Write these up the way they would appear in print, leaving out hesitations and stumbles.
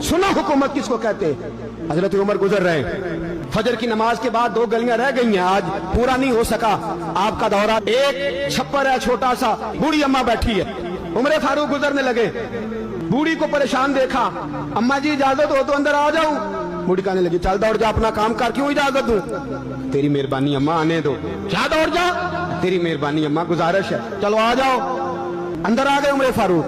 सुना हुकूमत किसको कहते हैं? हजरत उमर गुजर रहे, फजर की नमाज के बाद 2 गलियां रह गई हैं, आज पूरा नहीं हो सका आपका दौरा। एक छप्पर है छोटा सा, बूढ़ी अम्मा बैठी है, उमर फारूक गुजरने लगे, बूढ़ी को परेशान देखा, अम्मा जी इजाजत हो तो अंदर आ जाऊं? बूढ़ी कहने लगी चल दौड़ जा, अपना काम कर, क्यों इजाजत दूं? तेरी मेहरबानी अम्मा, आने दो। क्या दौड़ जा? तेरी मेहरबानी अम्मा, गुजारिश है, चलो आ जाओ। अंदर आ गए उमर फारूक।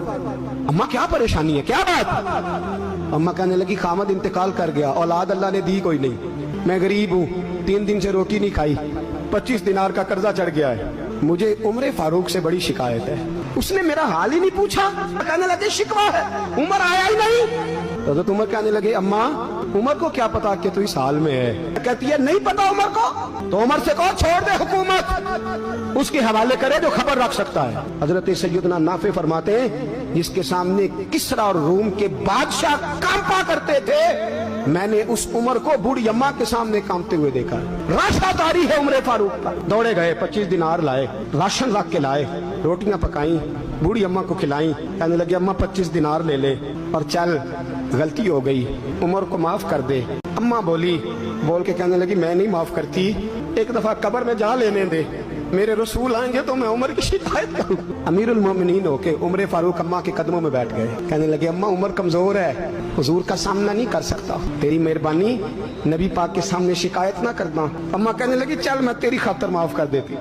अम्मा क्या परेशानी है, क्या बात? अम्मा कहने लगी खामद इंतकाल कर गया, औलाद अल्लाह ने दी कोई नहीं, मैं गरीब हूँ, 3 दिन से रोटी नहीं खाई, 25 दिनार का कर्जा चढ़ गया है, मुझे उमर फारूक से बड़ी शिकायत है। उसने मेरा हाल ही नहीं पूछा, कहने लगे शिकवा है, उमर आया ही नहीं। तो उमर कहने लगे अम्मा उमर को क्या पता कि तू इस हाल में है? कहती है नहीं पता उमर को, तो उमर से कहो छोड़ दे हुकूमत, उसके हवाले करे जो खबर रख सकता है। हजरत सैयदना नाफे फरमाते हैं जिसके सामने किसरा और रूम के बादशाह कांपा करते थे, मैंने उस उमर को बूढ़ी अम्मा के सामने कांपते हुए देखा। राशादारी है उमर फारूक का। दौड़े गए, 25 दिनार लाए, राशन रख के लाए, रोटियां पकाई, बूढ़ी अम्मा को खिलाई, कहने लगे अम्मा 25 दिनार ले ले और चल, गलती हो गई, उमर को माफ कर दे। अम्मा बोल के कहने लगी मैं नहीं माफ करती, एक दफा कब्र में जा लेने दे, मेरे रसूल आएंगे तो मैं उमर की शिकायत करूं। अमीरुल मोमिनीन होके उमर फारूक अम्मा के कदमों में बैठ गए, कहने लगे अम्मा उमर कमजोर है, हुजूर का सामना नहीं कर सकता, तेरी मेहरबानी नबी पाक के सामने शिकायत ना करना। अम्मा कहने लगी चल मैं तेरी खातिर माफ कर देती।